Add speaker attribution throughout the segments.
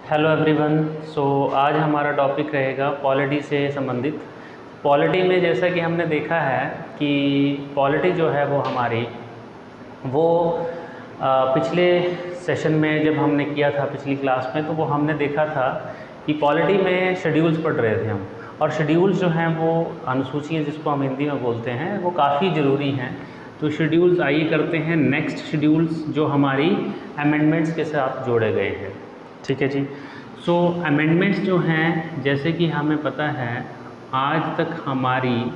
Speaker 1: Hello everyone. सो आज हमारा topic रहेगा पॉलिटी से संबंधित। पॉलिटी में जैसा कि हमने देखा है कि पॉलिटी जो है वो हमारी वो पिछले सेशन में जब हमने किया था पिछली क्लास में, तो वो हमने देखा था कि पॉलिटी में शेड्यूल्स पढ़ रहे थे हम। और शेड्यूल्स जो हैं वो अनुसूचियाँ जिसको हम हिंदी में बोलते हैं वो काफ़ी ज़रूरी हैं। तो शेड्यूल्स आइए करते हैं नेक्स्ट शेड्यूल्स जो हमारी अमेंडमेंट्स के साथ जोड़े गए हैं। ठीक है जी। सो अमेंडमेंट्स जो हैं, जैसे कि हमें पता है आज तक हमारी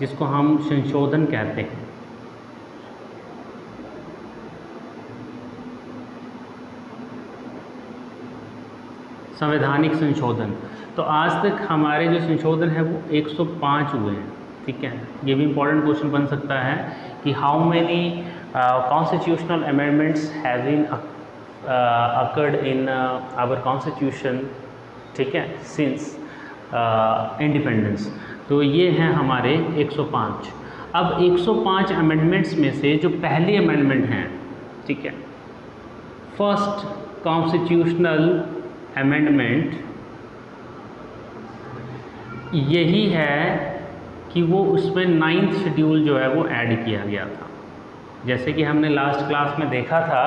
Speaker 1: जिसको हम संशोधन कहते हैं, संवैधानिक संशोधन, तो आज तक हमारे जो संशोधन है वो 105 हुए हैं। ठीक है, ये भी इम्पोर्टेंट क्वेश्चन बन सकता है कि how many constitutional amendments have been occurred in our constitution, ठीक है, सिंस इंडिपेंडेंस। तो ये हैं हमारे 105। अब 105 अमेंडमेंट्स में से जो पहली अमेंडमेंट हैं, ठीक है, फर्स्ट कॉन्स्टिट्यूशनल अमेंडमेंट यही है कि वो उसमें 9th शेड्यूल जो है वो ऐड किया गया था। जैसे कि हमने लास्ट क्लास में देखा था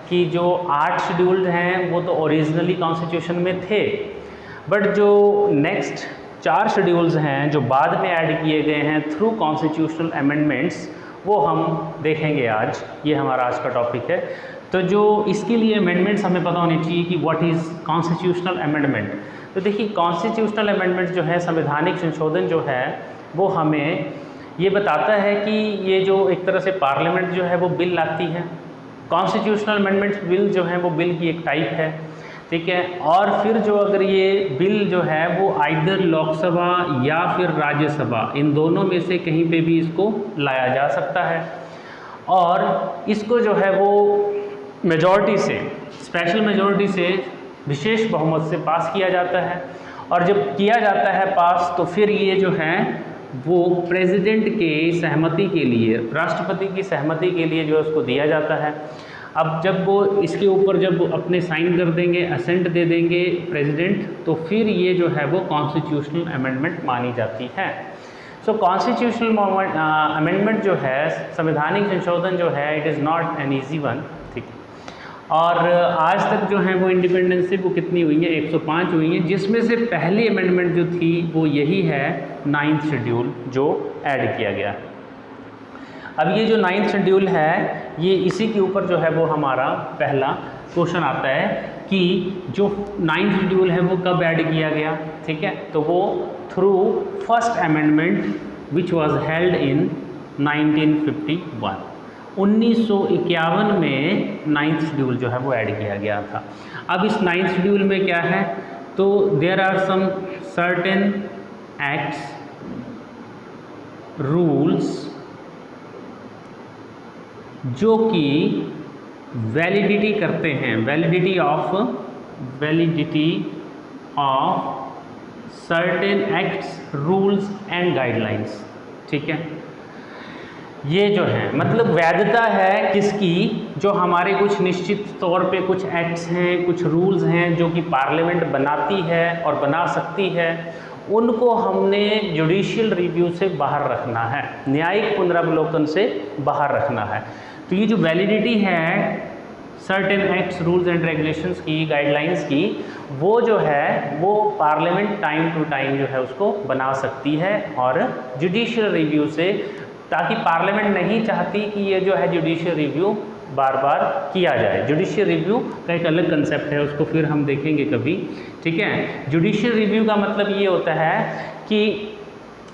Speaker 1: कि जो 8 शेड्यूल्ड हैं वो तो ओरिजिनली कॉन्स्टिट्यूशन में थे, बट जो नेक्स्ट 4 शेड्यूल्स हैं जो बाद में ऐड किए गए हैं थ्रू कॉन्स्टिट्यूशनल अमेंडमेंट्स, वो हम देखेंगे आज। ये हमारा आज का टॉपिक है। तो जो इसके लिए अमेंडमेंट्स हमें पता होनी चाहिए कि व्हाट इज़ कॉन्स्टिट्यूशनल अमेंडमेंट। तो देखिए, कॉन्स्टिट्यूशनल अमेंडमेंट जो है, संवैधानिक संशोधन जो है, वो हमें ये बताता है कि ये जो एक तरह से पार्लियामेंट जो है वो बिल लाती है। कॉन्स्टिट्यूशनल अमेंडमेंट्स बिल जो है वो बिल की एक टाइप है। ठीक है, और फिर जो अगर ये बिल जो है वो आइदर लोकसभा या फिर राज्यसभा, इन दोनों में से कहीं पे भी इसको लाया जा सकता है, और इसको जो है वो मेजॉरिटी से, स्पेशल मेजॉरिटी से, विशेष बहुमत से पास किया जाता है। और जब किया जाता है पास, तो फिर ये जो है वो प्रेसिडेंट के सहमति के लिए, राष्ट्रपति की सहमति के लिए जो है उसको दिया जाता है। अब जब वो इसके ऊपर जब अपने साइन कर देंगे, असेंट दे देंगे प्रेसिडेंट, तो फिर ये जो है वो कॉन्स्टिट्यूशनल अमेंडमेंट मानी जाती है। सो कॉन्स्टिट्यूशनल अमेंडमेंट जो है, संवैधानिक संशोधन जो है, it is not an easy one. ठीक है, और आज तक जो है वो इंडिपेंडेंस से वो कितनी हुई है, 105 हुई हैं, जिसमें से पहली अमेंडमेंट जो थी वो यही है 9th शेड्यूल जो ऐड किया गया। अब ये जो 9th शेड्यूल है, ये इसी के ऊपर जो है वो हमारा पहला क्वेश्चन आता है कि जो 9th शेड्यूल है वो कब ऐड किया गया। ठीक है, तो वो through first amendment which was held in 1951। 1951 में 9th शेड्यूल जो है वो ऐड किया गया था। अब इस 9th शेड्यूल में क्या है, तो there are some certain acts, rules जो कि वैलिडिटी करते हैं, validity of certain acts, rules and guidelines. ठीक है, ये जो है मतलब वैधता है किसकी, जो हमारे कुछ निश्चित तौर पे कुछ एक्ट्स हैं, कुछ रूल्स हैं जो कि पार्लियामेंट बनाती है और बना सकती है, उनको हमने जुडिशियल रिव्यू से बाहर रखना है, न्यायिक पुनरावलोकन से बाहर रखना है। तो ये जो वैलिडिटी है certain acts, rules and regulations की, गाइडलाइंस की, वो जो है वो पार्लियामेंट टाइम टू टाइम जो है उसको बना सकती है और जुडिशियल रिव्यू से, ताकि पार्लियामेंट नहीं चाहती कि ये जो है जुडिशियल रिव्यू बार बार किया जाए। जुडिशियल रिव्यू का एक अलग कंसेप्ट है, उसको फिर हम देखेंगे कभी। ठीक है, जुडिशियल रिव्यू का मतलब ये होता है कि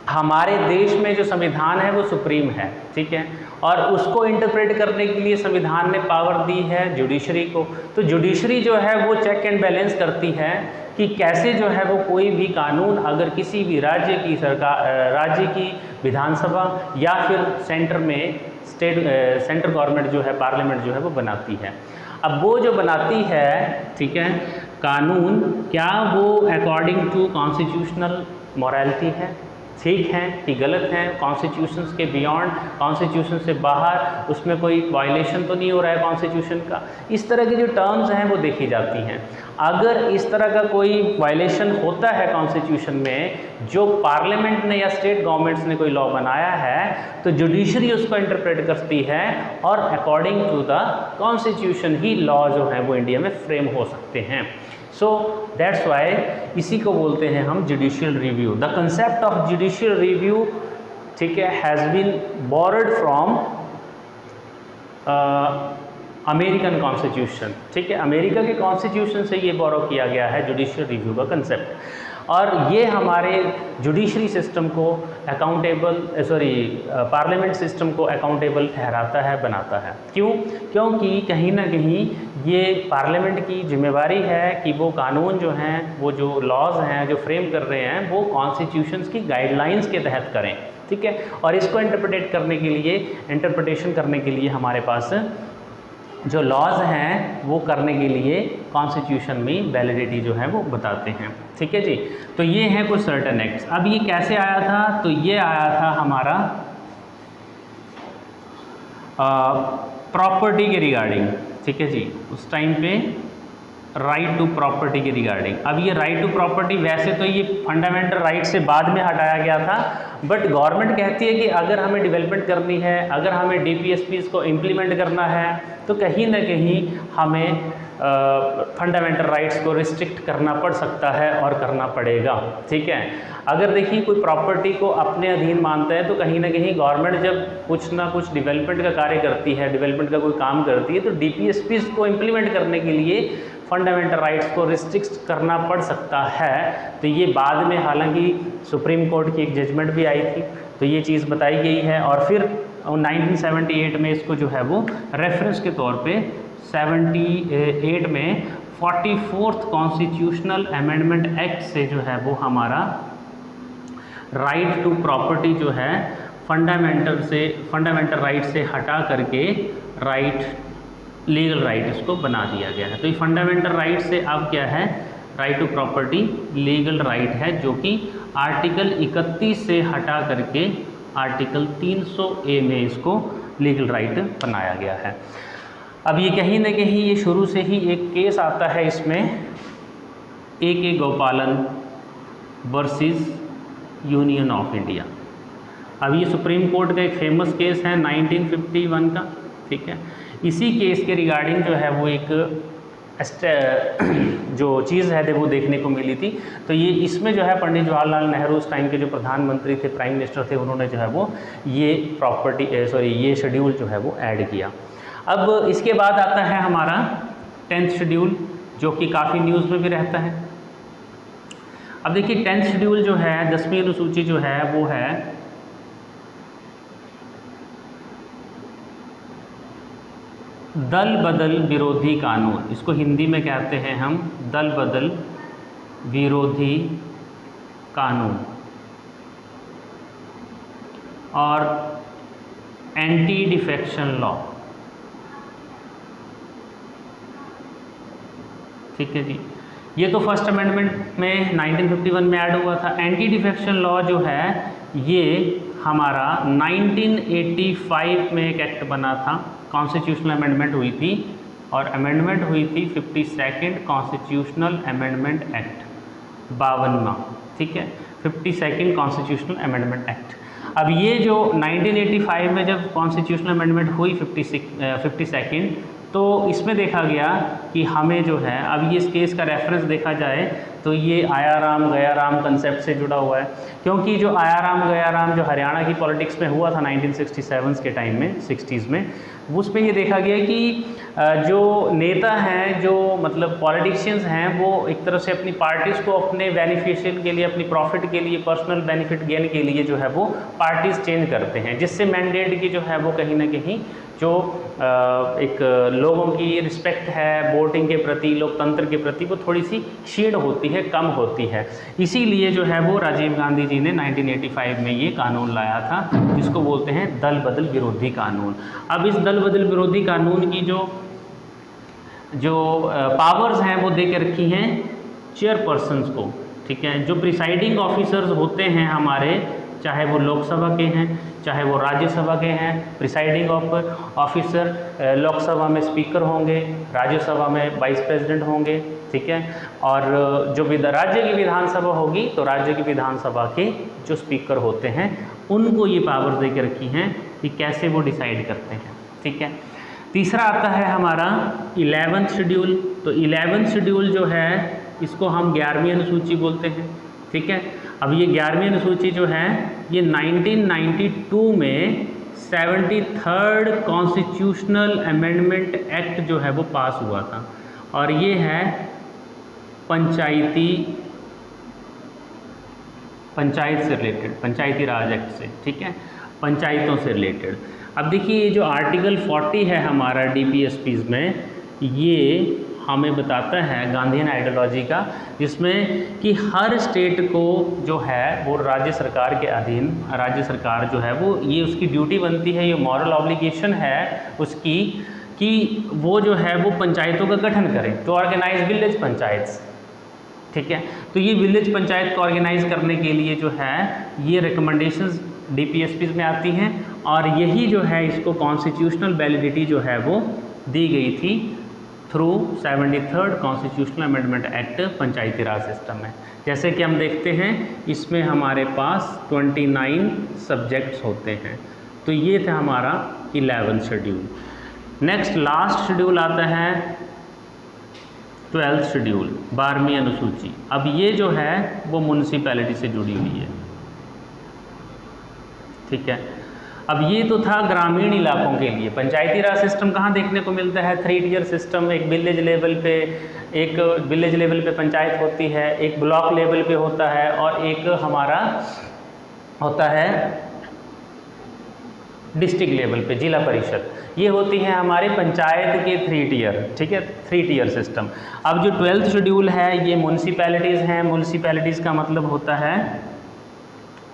Speaker 1: हमारे देश में जो संविधान है वो सुप्रीम है। ठीक है, और उसको इंटरप्रेट करने के लिए संविधान ने पावर दी है जुडिशरी को। तो जुडिशरी जो है वो चेक एंड बैलेंस करती है कि कैसे जो है वो कोई भी कानून अगर किसी भी राज्य की सरकार, राज्य की विधानसभा या फिर सेंटर में सेंट्रल गवर्नमेंट जो है, पार्लियामेंट जो है वो बनाती है। अब वो जो बनाती है, ठीक है, कानून, क्या वो अकॉर्डिंग टू कॉन्स्टिट्यूशनल मोरालिटी है, ठीक हैं कि गलत हैं, कॉन्स्टिट्यूशन के बियॉन्ड, कॉन्स्टिट्यूशन से बाहर, उसमें कोई वायलेशन तो नहीं हो रहा है कॉन्स्टिट्यूशन का। इस तरह की जो टर्म्स हैं वो देखी जाती हैं। अगर इस तरह का कोई वायलेशन होता है कॉन्स्टिट्यूशन में, जो पार्लियामेंट ने या स्टेट गवर्नमेंट्स ने कोई लॉ बनाया है, तो जुडिशरी उसको इंटरप्रेट करती है और अकॉर्डिंग टू द कॉन्स्टिट्यूशन ही लॉ जो है वो इंडिया में फ्रेम हो सकते हैं। सो दैट्स वाई इसी को बोलते हैं हम judicial review. The concept of judicial review, ठीक है, has been borrowed from American constitution. ठीक है, अमेरिका के कॉन्स्टिट्यूशन से ये बोरो किया गया है जुडिशियल रिव्यू का कंसेप्ट, और ये हमारे जुडिशरी सिस्टम को अकाउंटेबल, पार्लियामेंट सिस्टम को अकाउंटेबल ठहराता है, बनाता है। क्यों? क्योंकि कहीं ना कहीं ये पार्लियामेंट की जिम्मेवारी है कि वो कानून जो हैं, वो जो लॉज हैं जो फ्रेम कर रहे हैं, वो कॉन्स्टिट्यूशंस की गाइडलाइंस के तहत करें। ठीक है, और इसको इंटरप्रिटेशन करने के लिए हमारे पास जो लॉज हैं वो करने के लिए कॉन्स्टिट्यूशन में वैलिडिटी जो है वो बताते हैं। ठीक है जी, तो ये हैं कुछ सर्टेन एक्ट्स। अब ये कैसे आया था? तो ये आया था हमारा प्रॉपर्टी के रिगार्डिंग। ठीक है जी, उस टाइम पे राइट टू प्रॉपर्टी के रिगार्डिंग। अब ये राइट टू प्रॉपर्टी, वैसे तो ये फंडामेंटल राइट से बाद में हटाया गया था, बट गवर्नमेंट कहती है कि अगर हमें डेवलपमेंट करनी है, अगर हमें DPSPs को इम्प्लीमेंट करना है, तो कहीं ना कहीं हमें फंडामेंटल राइट्स को रिस्ट्रिक्ट करना पड़ सकता है और करना पड़ेगा। ठीक है, अगर देखिए कोई प्रॉपर्टी को अपने अधीन मानता है, तो कहीं ना कहीं गवर्नमेंट जब कुछ ना कुछ डेवलपमेंट का कार्य करती है, डेवलपमेंट का कोई काम करती है, तो DPSPs को इम्प्लीमेंट करने के लिए फंडामेंटल राइट्स को रिस्ट्रिक्ट करना पड़ सकता है। तो ये बाद में हालांकि सुप्रीम कोर्ट की एक जजमेंट भी आई थी, तो ये चीज़ बताई गई है, और फिर 1978 में इसको जो है वो रेफरेंस के तौर पे 78 में 44th कॉन्स्टिट्यूशनल अमेंडमेंट एक्ट से जो है वो हमारा राइट टू प्रॉपर्टी जो है फंडामेंटल राइट से हटा करके लीगल राइट इसको बना दिया गया है। तो ये फंडामेंटल राइट से अब क्या है, right to property legal right है, जो कि आर्टिकल 31 से हटा करके आर्टिकल 300A में इसको लीगल राइट बनाया गया है। अब ये कहीं ना कहीं ये शुरू से ही एक केस आता है इसमें, A.K. गोपालन वर्सेस यूनियन ऑफ इंडिया। अब ये सुप्रीम कोर्ट का एक फेमस केस है 1951 का। ठीक है, इसी केस के रिगार्डिंग जो है वो एक जो चीज़ है वो देखने को मिली थी। तो ये इसमें जो है पंडित जवाहरलाल नेहरू उस टाइम के जो प्रधानमंत्री थे, प्राइम मिनिस्टर थे, उन्होंने जो है वो ये शेड्यूल जो है वो ऐड किया। अब इसके बाद आता है हमारा 10th शेड्यूल, जो कि काफ़ी न्यूज़ में भी रहता है। अब देखिए 10th शेड्यूल जो है, 10वीं अनुसूची जो है वो है दल बदल विरोधी कानून। इसको हिंदी में कहते हैं हम दल बदल विरोधी कानून, और एंटी डिफेक्शन लॉ। ठीक है जी, ये तो फर्स्ट अमेंडमेंट में 1951 में ऐड हुआ था। एंटी डिफेक्शन लॉ जो है ये हमारा 1985 में एक एक्ट बना था, कॉन्स्टिट्यूशनल अमेंडमेंट हुई थी, और अमेंडमेंट हुई थी 52nd कॉन्स्टिट्यूशनल अमेंडमेंट एक्ट, 52वां। ठीक है, 52nd कॉन्स्टिट्यूशनल अमेंडमेंट एक्ट। अब ये जो 1985 में जब कॉन्स्टिट्यूशनल अमेंडमेंट हुई 52nd, तो इसमें देखा गया कि हमें जो है, अब ये इस केस का रेफरेंस देखा जाए तो ये आया राम गया राम कंसेप्ट से जुड़ा हुआ है, क्योंकि जो आया राम गया राम जो हरियाणा की पॉलिटिक्स में हुआ था 1967 के टाइम में, 60s में, उसमें ये देखा गया कि जो नेता हैं, जो मतलब पॉलिटिशियंस हैं, वो एक तरह से अपनी पार्टीज़ को अपने बेनिफिशियल के लिए, अपनी प्रॉफिट के लिए, पर्सनल बेनिफिट गेन के लिए जो है वो पार्टीज़ चेंज करते हैं, जिससे मैंडेट की जो है वो कहीं ना कहीं जो एक लोगों की रिस्पेक्ट है वोटिंग के प्रति, लोकतंत्र के प्रति, वो थोड़ी सी क्षीण होती है, कम होती है। इसीलिए जो है वो राजीव गांधी जी ने 1985 में ये कानून लाया था, जिसको बोलते हैं दल बदल विरोधी कानून। अब इस दल बदल विरोधी कानून की जो पावर्स हैं वो दे के रखी हैं चेयरपर्सन्स को। ठीक है, जो प्रिसाइडिंग ऑफिसर्स होते हैं हमारे, चाहे वो लोकसभा के हैं चाहे वो राज्यसभा के हैं। प्रिसाइडिंग ऑफिसर लोकसभा में स्पीकर होंगे, राज्यसभा में वाइस प्रेसिडेंट होंगे, ठीक है। और जो राज्य की विधानसभा होगी तो राज्य की विधानसभा के जो स्पीकर होते हैं उनको ये पावर दे के रखी हैं कि कैसे वो डिसाइड करते हैं, ठीक है। तीसरा आता है हमारा 11th शेड्यूल। तो 11th शेड्यूल जो है इसको हम 11वीं अनुसूची बोलते हैं, ठीक है। अब ये 11वीं अनुसूची जो है ये 1992 में 73rd कॉन्स्टिट्यूशनल अमेंडमेंट एक्ट जो है वो पास हुआ था और ये है पंचायत से रिलेटेड, पंचायती राज एक्ट से, ठीक है, पंचायतों से रिलेटेड। अब देखिए ये जो आर्टिकल 40 है हमारा डीपीएसपीज़ में, ये हमें बताता है गांधीयन आइडियोलॉजी का, जिसमें कि हर स्टेट को जो है वो राज्य सरकार के अधीन, राज्य सरकार जो है वो ये उसकी ड्यूटी बनती है, ये मॉरल ऑब्लिगेशन है उसकी कि वो जो है वो पंचायतों का गठन करें, टू ऑर्गेनाइज विलेज पंचायत्स, ठीक है। तो ये विलेज पंचायत को ऑर्गेनाइज करने के लिए जो है ये रिकमेंडेशंस डीपीएसपीज़ में आती हैं और यही जो है इसको कॉन्स्टिट्यूशनल वैलिडिटी जो है वो दी गई थी through 73rd constitutional amendment act Panchayati Raj system में। जैसे कि हम देखते हैं इसमें हमारे पास 29 सब्जेक्ट्स होते हैं। तो ये था हमारा 11th schedule. Next last schedule आता है 12th शेड्यूल, 12वीं अनुसूची। अब ये जो है वो म्यूनिसिपैलिटी से जुड़ी हुई है, ठीक है। अब ये तो था ग्रामीण इलाकों के लिए। पंचायती राज सिस्टम कहाँ देखने को मिलता है? 3 टियर सिस्टम। एक विलेज लेवल पे पंचायत होती है, एक ब्लॉक लेवल पे होता है और एक हमारा होता है डिस्ट्रिक्ट लेवल पे जिला परिषद। ये होती है हमारे पंचायत के 3 टियर, ठीक है, 3 टियर सिस्टम। अब जो 12th शेड्यूल है ये म्यूनिसिपैलिटीज़ हैं। म्यूनिसिपैलिटीज़ का मतलब होता है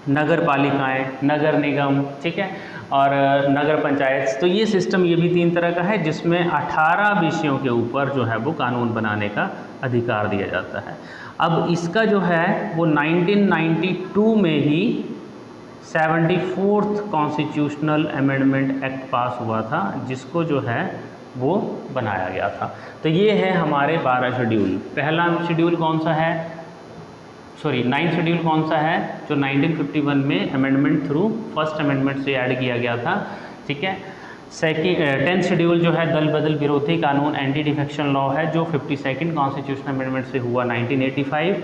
Speaker 1: नगर पालिकाएँ, नगर निगम, ठीक है, और नगर पंचायत। तो ये सिस्टम ये भी 3 तरह का है जिसमें 18 विषयों के ऊपर जो है वो कानून बनाने का अधिकार दिया जाता है। अब इसका जो है वो 1992 में ही 74th कॉन्स्टिट्यूशनल अमेंडमेंट एक्ट पास हुआ था जिसको जो है वो बनाया गया था। तो ये है हमारे 12 शेड्यूल। पहला शेड्यूल कौन सा है? 9th शेड्यूल कौन सा है? जो 1951 में अमेंडमेंट थ्रू फर्स्ट अमेंडमेंट से ऐड किया गया था, ठीक है। 10th शेड्यूल जो है दल बदल विरोधी कानून, एंटी डिफेक्शन लॉ है, जो 52nd कॉन्स्टिट्यूशनल अमेंडमेंट से हुआ 1985।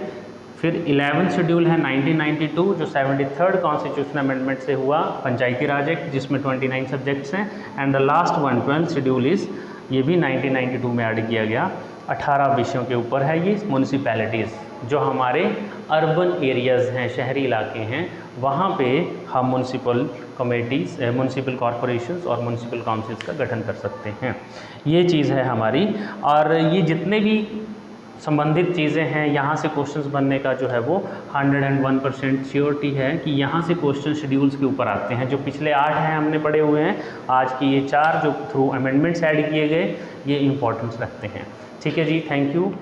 Speaker 1: फिर 11th शेड्यूल है 1992 जो 73rd कॉन्स्टिट्यूशनल अमेंडमेंट से हुआ, पंचायती राज एक्ट, जिसमें 29 सब्जेक्ट्स हैं। And the last one 12th schedule is, ये भी 1992 में ऐड किया गया, 18 विषयों के ऊपर है। ये म्यूनिसिपैलिटीज़ जो हमारे अर्बन एरियाज़ हैं, शहरी इलाके हैं, वहाँ पे हम म्यूनिसिपल कमेटीज़, म्यूनिसिपल कॉरपोरेशंस और म्यूनिसिपल काउंसिल्स का गठन कर सकते हैं। ये चीज़ है हमारी। और ये जितने भी संबंधित चीज़ें हैं यहाँ से क्वेश्चंस बनने का जो है वो 101% श्योरिटी है कि यहाँ से क्वेश्चन शेड्यूल्स के ऊपर आते हैं। जो पिछले 8 हैं हमने पढ़े हुए हैं, आज की ये 4 जो थ्रू अमेंडमेंट्स ऐड किए गए ये इम्पोर्टेंस रखते हैं। ठीक है जी, थैंक यू।